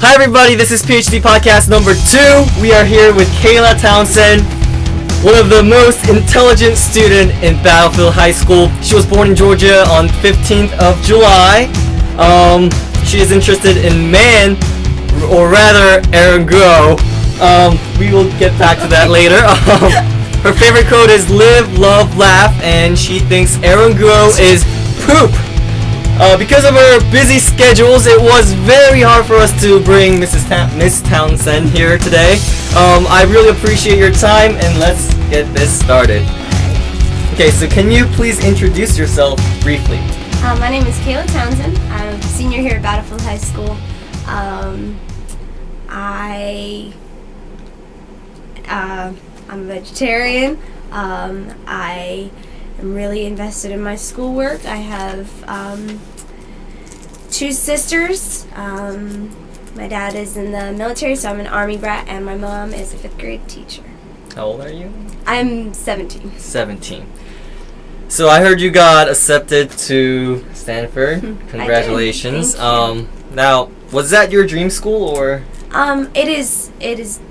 Hi everybody, this is PhD podcast number 2. We are here with Kayla Townsend, one of the most intelligent student in Battlefield High School. She was born in Georgia on 15th of July. She is interested in man, or rather Eranguo. We will get back to that later. Her favorite quote is live, love, laugh, and she thinks Eranguo is poop. Because of her busy schedules, it was very hard for us to bring Miss Townsend here today. I really appreciate your time, and let's get this started. Okay, so can you please introduce yourself briefly? My name is Kayla Townsend. I'm a senior here at Battlefield High School. I'm a vegetarian. I am really invested in my schoolwork. I have 2 sisters. My dad is in the military, so I'm an Army brat, and my mom is a 5th grade teacher. How old are you? I'm 17. 17. So I heard you got accepted to Stanford. Congratulations. Thank you. Now, was that your dream school or? It is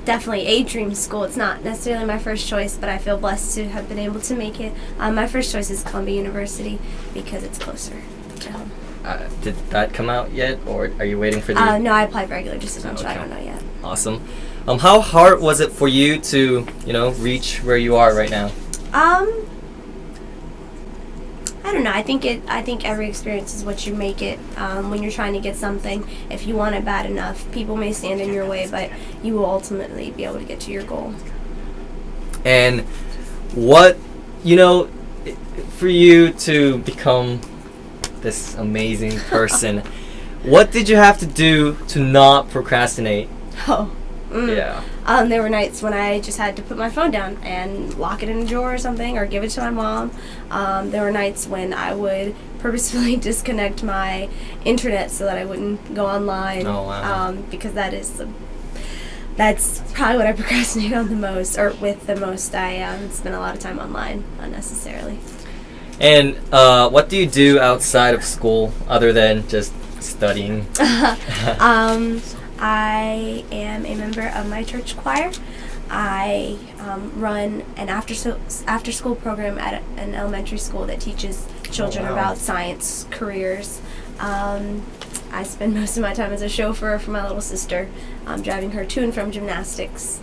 definitely a dream school. It's not necessarily my first choice, but I feel blessed to have been able to make it. My first choice is Columbia University because it's closer to home. Did that come out yet, or are you waiting for the? No, I applied for regular decision, so Okay. I don't know yet. Awesome. How hard was it for you to, reach where you are right now? I don't know. I think every experience is what you make it. When you're trying to get something, if you want it bad enough, people may stand in your way, but you will ultimately be able to get to your goal. And what, for you to become this amazing person, what did you have to do to not procrastinate? Oh. Yeah. There were nights when I just had to put my phone down and lock it in a drawer or something, or give it to my mom. There were nights when I would purposefully disconnect my internet so that I wouldn't go online. Oh, wow. Because that's probably what I procrastinate on the most, or with the most. I spend a lot of time online unnecessarily. And what do you do outside of school other than just studying? I am a member of my church choir. I run an after-school program at an elementary school that teaches children about science careers. I spend most of my time as a chauffeur for my little sister, driving her to and from gymnastics.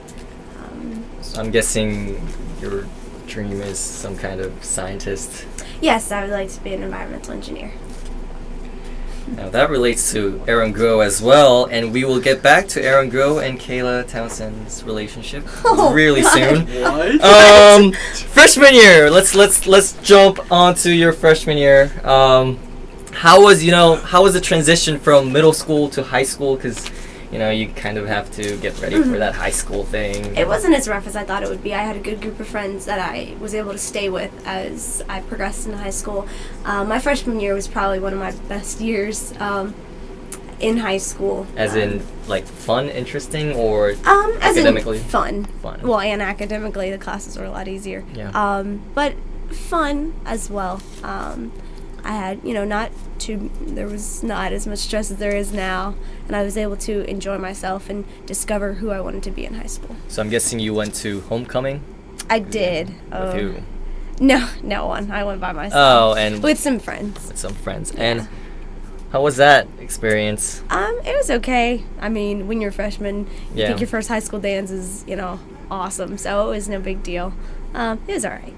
So I'm guessing your dream is some kind of scientist. Yes, I would like to be an environmental engineer. Now that relates to Eranguo as well, and we will get back to Eranguo and Kayla Townsend's relationship really soon. What? Freshman year. Let's jump onto your freshman year. How was the transition from middle school to high school? Because you kind of have to get ready for that high school thing. It wasn't as rough as I thought it would be. I had a good group of friends that I was able to stay with as I progressed into high school. My freshman year was probably one of my best years in high school. As in, like, fun, interesting, or academically? As in fun. Fun. Well, and academically, the classes were a lot easier. Yeah. But fun as well. I had, there was not as much stress as there is now, and I was able to enjoy myself and discover who I wanted to be in high school. So I'm guessing you went to homecoming? I did. With who? No one. I went by myself. Oh, and with some friends. With some friends. Yeah. And how was that experience? It was okay. I mean, when you're a freshman, you Yeah. think your first high school dance is, awesome, so it was no big deal. It was alright.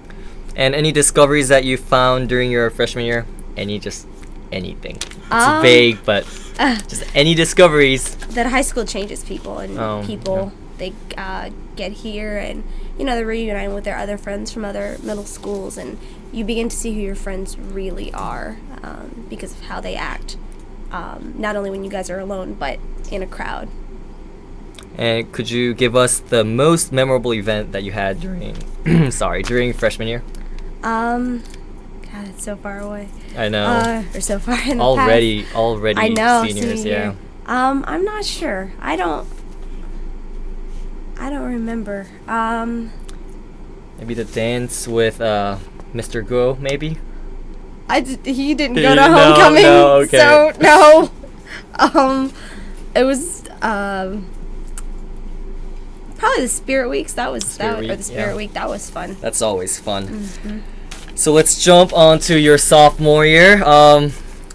And any discoveries that you found during your freshman year? Anything. It's vague, but just any discoveries. That high school changes people, and they get here, and they're reuniting with their other friends from other middle schools, and you begin to see who your friends really are because of how they act. Not only when you guys are alone, but in a crowd. And could you give us the most memorable event that you had during during freshman year? God, it's so far away. I know. Or so far in the already past. I know, seniors, senior yeah. year. I'm not sure. I don't remember. Maybe the dance with Mr. Guo, maybe? He didn't go to homecoming, no, okay. so no. It was Probably the Spirit Weeks. That was Spirit or the Spirit Week. Week. That was fun. That's always fun. Mm-hmm. So let's jump on to your sophomore year.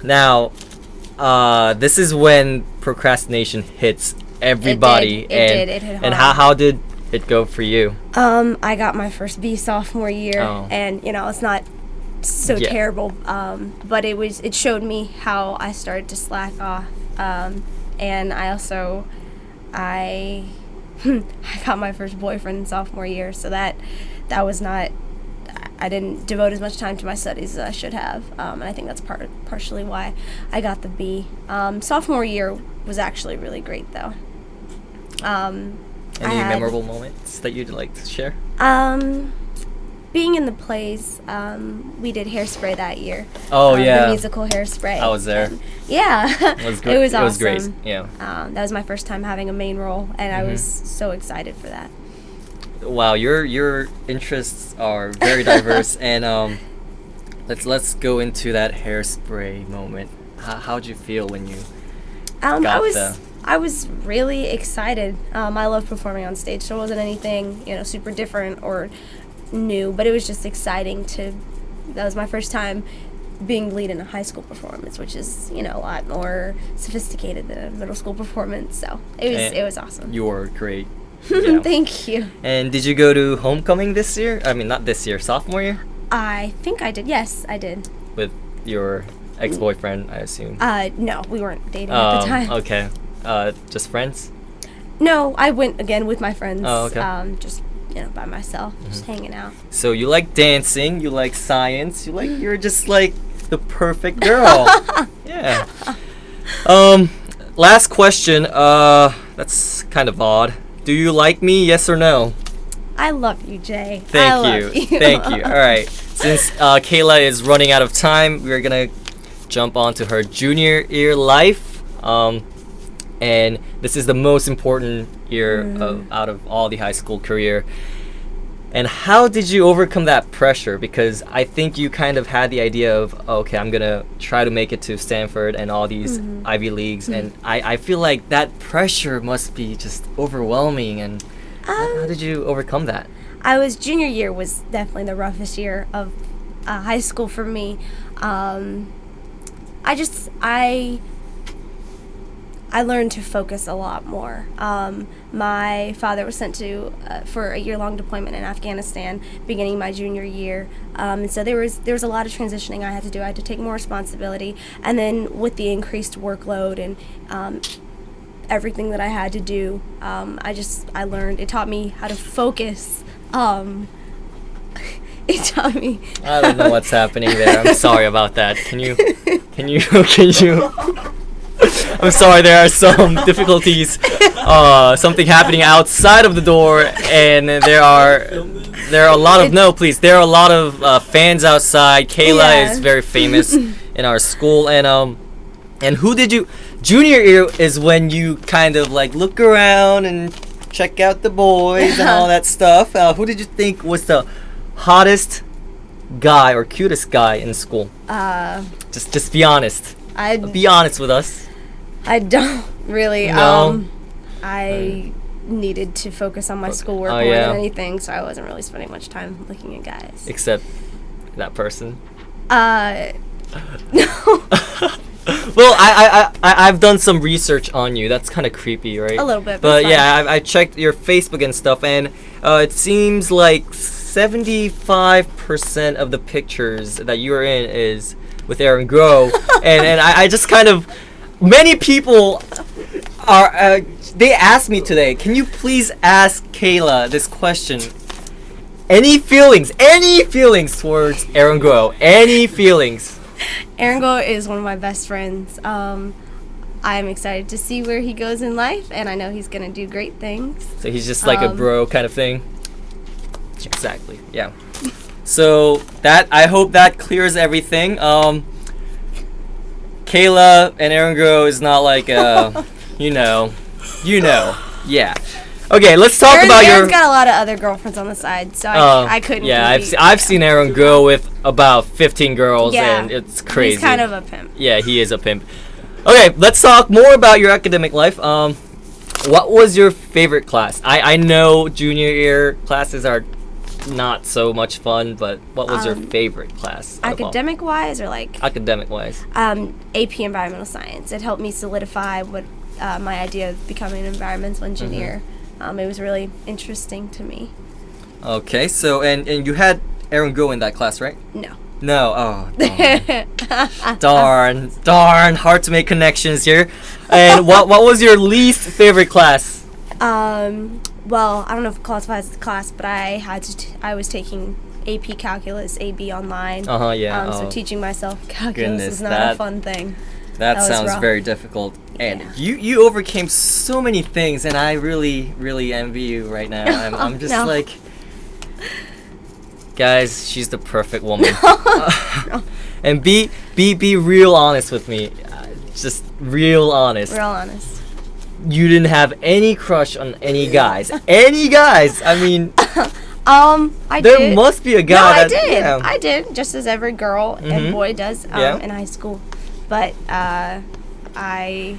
Now, this is when procrastination hits everybody. It did. It hit hard. And how did it go for you? I got my first B sophomore year, Oh. and it's not so Yeah. terrible. But it showed me how I started to slack off. And I got my first boyfriend in sophomore year, so that was not. I didn't devote as much time to my studies as I should have, and I think that's partially why I got the B. Sophomore year was actually really great, though. Any memorable moments that you'd like to share? Being in the plays, we did Hairspray that year. Oh, yeah. The musical Hairspray. I was there. And, yeah. It was great. It was awesome. It was great. Yeah. That was my first time having a main role, and I was so excited for that. Wow, your interests are very diverse, and let's go into that Hairspray moment. How'd you feel when you I was really excited. I love performing on stage, so it wasn't anything super different or new, but it was just exciting that was my first time being the lead in a high school performance, which is a lot more sophisticated than a middle school performance. So it was awesome. You were great. Yeah. Thank you. And did you go to homecoming this year? I mean, not this year, sophomore year? I think I did. Yes, I did. With your ex-boyfriend, I assume. No, we weren't dating at the time. Okay. Just friends? No, I went again with my friends. Oh, okay. Just by myself, just hanging out. So you like dancing, you like science, you're just like the perfect girl. Yeah. Last question. That's kind of odd. Do you like me? Yes or no? I love you, Jay. Thank you. Thank you. All right. Since Kayla is running out of time, we're gonna jump on to her junior year life. And this is the most important year out of all the high school career. And how did you overcome that pressure? Because I think you kind of had the idea of, okay, I'm gonna try to make it to Stanford and all these Ivy Leagues, and I feel like that pressure must be just overwhelming. And how did you overcome that? Junior year was definitely the roughest year of high school for me. I learned to focus a lot more. My father was sent for a year-long deployment in Afghanistan beginning my junior year. And so there was a lot of transitioning I had to do. I had to take more responsibility. And then with the increased workload and everything that I had to do, I learned. It taught me how to focus. It taught me. I don't know what's happening there. I'm sorry about that. Can you? I'm sorry, there are some difficulties. Something happening outside of the door, and there are a lot of there are a lot of fans outside. Kayla is very famous in our school, and who did you? Junior year is when you kind of like look around and check out the boys and all that stuff. Who did you think was the hottest guy or cutest guy in school? Just be honest. Be honest with us. I don't really. No. I needed to focus on my schoolwork more than anything, so I wasn't really spending much time looking at guys. Except that person. No. Well, I've done some research on you. That's kind of creepy, right? A little bit. But yeah, I checked your Facebook and stuff, and it seems like 75% of the pictures that you are in is with Aaron Groh, and I just kind of. Many people are. They asked me today, can you please ask Kayla this question? Any feelings towards Aaron Groh? Any feelings? Aaron Groh is one of my best friends. I'm excited to see where he goes in life, and I know he's gonna do great things. So he's just like a bro kind of thing? Exactly, yeah. So I hope that clears everything. Kayla and Aaron Groh is not like you know, yeah. Okay, let's talk about Aaron's got a lot of other girlfriends on the side, so I couldn't. Yeah, I've seen Aaron Groh with about 15 girls, and it's crazy. He's kind of a pimp. Yeah, he is a pimp. Okay, let's talk more about your academic life. What was your favorite class? I know junior year classes are not so much fun, but what was your favorite class? Academic wise or like? Academic wise. AP Environmental Science. It helped me solidify what my idea of becoming an environmental engineer. It was really interesting to me. Okay, so and you had Aaron Go in that class, right? No. No. Oh, darn. Hard to make connections here. And what was your least favorite class? Well, I don't know if it qualifies as a class, but I was taking AP Calculus, AB online. Yeah. So teaching myself calculus Goodness, is not a fun thing. That sounds rough. very difficult. And you overcame so many things, and I really, really envy you right now. I'm just like, guys, she's the perfect woman. And be real honest with me. Just real honest. Real honest. You didn't have any crush on any guys. Any guys? I mean, I there did. must be a guy. No, that, I did, just as every girl and boy does in high school. But I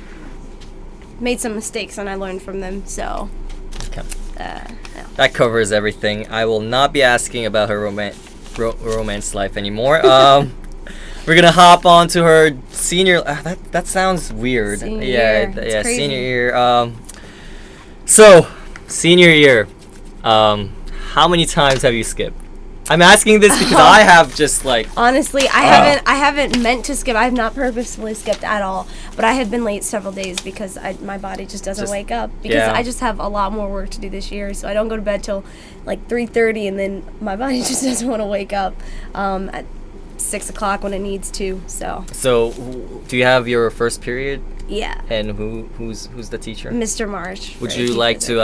made some mistakes and I learned from them. So Okay. yeah. That covers everything. I will not be asking about her romance life anymore. We're gonna hop on to her senior. That sounds weird. Senior year. It's crazy. Senior year. So senior year. How many times have you skipped? I'm asking this because I have just like. Honestly, I haven't meant to skip. I have not purposefully skipped at all. But I have been late several days because my body just doesn't wake up. Because I just have a lot more work to do this year. So I don't go to bed till like 3:30, and then my body just doesn't want to wake up at 6 o'clock when it needs to. So do you have your first period? Yeah. And who's the teacher? Mr. Marsh. Would you like to?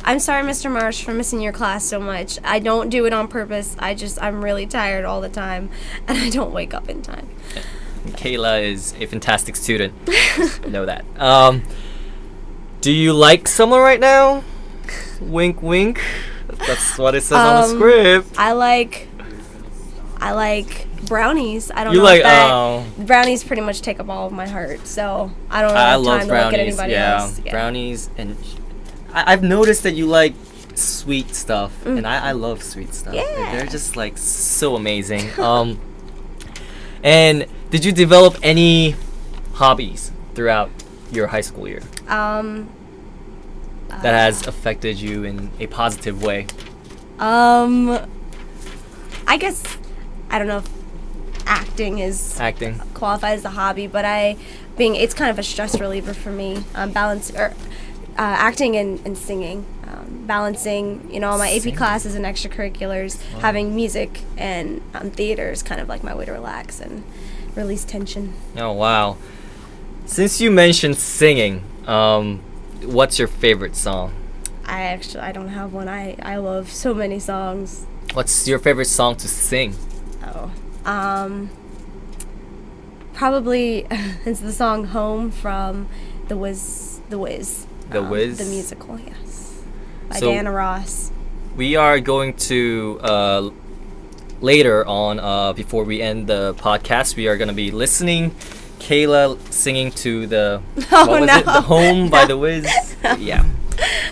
I'm sorry, Mr. Marsh, for missing your class so much. I don't do it on purpose. I'm really tired all the time, and I don't wake up in time. Kayla is a fantastic student. Just know that. Do you like summer right now? Wink, wink. That's what it says on the script. I like brownies. I don't You know like if that brownies pretty much take up all of my heart. So I don't really have time to look at anybody else. Yeah. Brownies, and I've noticed that you like sweet stuff, and I love sweet stuff. Yeah. They're just like so amazing. And did you develop any hobbies throughout your high school year that has affected you in a positive way? I guess I don't know if acting qualifies as a hobby, but it's kind of a stress reliever for me. Acting and singing, balancing, all my AP classes and extracurriculars, having music and theater is kind of like my way to relax and release tension. Oh wow! Since you mentioned singing, what's your favorite song? I don't have one. I love so many songs. What's your favorite song to sing? Probably it's the song "Home" from The Wiz. The Wiz? The musical, yes. By So- Diana Ross. We are going to later on, before we end the podcast, we are going to be listening Kayla singing to the The Home by The Wiz. Yeah,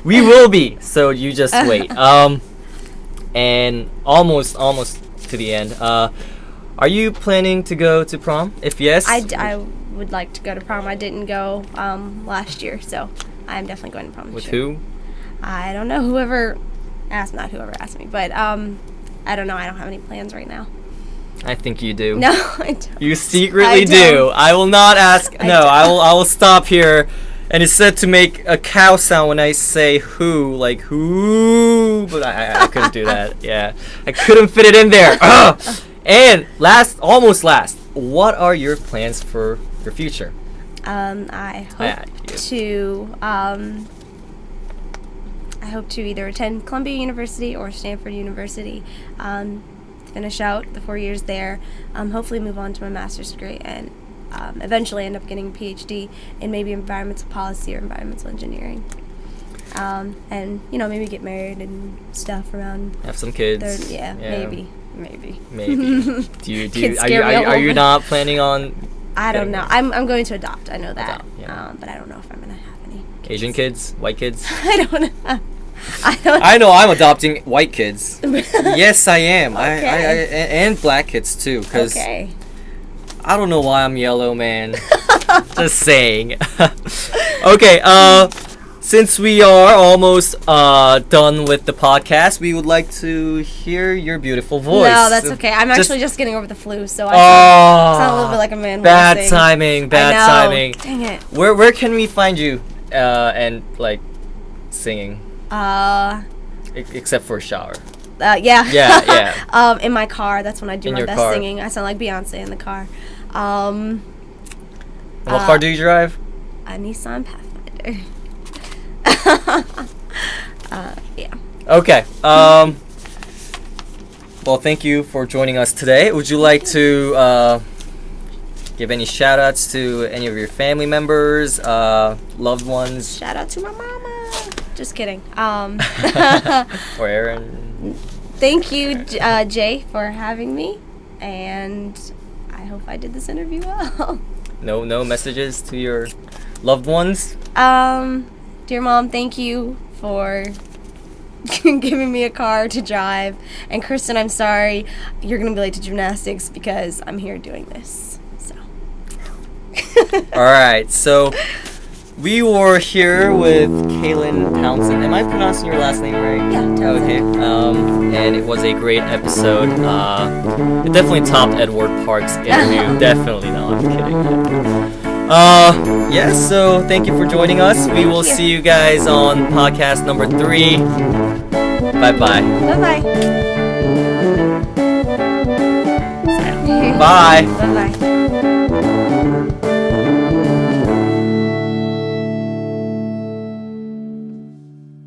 we will be. So you just wait. And almost to the end. Are you planning to go to prom? If yes, I would like to go to prom. I didn't go last year, so I'm definitely going to prom this with year. who? I don't know. Not whoever asked me, but I don't know. I don't have any plans right now. I think you do. No, I don't. You secretly I do. don't. I will not ask. I No, don't. I will stop here. And it's said to make a cow sound when I say who, like who, but I couldn't do that. Yeah, I couldn't fit it in there. And almost last, what are your plans for your future? I hope to either attend Columbia University or Stanford University, finish out the 4 years there, hopefully move on to my master's degree, and eventually end up getting a PhD in maybe environmental policy or environmental engineering. And maybe get married and stuff around. Have some kids. Maybe. Are you not planning on? I don't know. I'm going to adopt. I know that. Adopt, yeah. But I don't know if I'm gonna have any Asian kids? White kids? I don't know. I don't. I know I'm adopting white kids. Yes, I am. Okay. And black kids too. Cause Okay. I don't know why I'm yellow, man. Just saying. Okay. Since we are almost done with the podcast, we would like to hear your beautiful voice. No, that's okay. I'm actually just getting over the flu, so I sound a little bit like a man. Bad when I sing. timing. Bad I know. timing. Dang it. Where can we find you? And like singing. Except for a shower. Yeah. Yeah. In my car, that's when I do In my your best car. singing. I sound like Beyonce in the car. What car do you drive? A Nissan Pathfinder. Yeah. Okay. Well, thank you for joining us today. Would you like to give any shout outs to any of your family members, loved ones? Shout out to my mama. Just kidding. Or Aaron? Thank you, Jay, for having me, and I hope I did this interview well. No messages to your loved ones? Dear Mom, thank you for giving me a car to drive. And Kristen, I'm sorry you're going to be late to gymnastics because I'm here doing this. So. Alright, so we were here with Kayla Townsend. Am I pronouncing your last name right? Yeah, Townsend. Okay. And it was a great episode. It definitely topped Edward Park's interview. Definitely not. I'm kidding. Yes, so thank you for joining us. We will see you guys on podcast number 3. Bye-bye. Bye-bye. Bye. Bye-bye.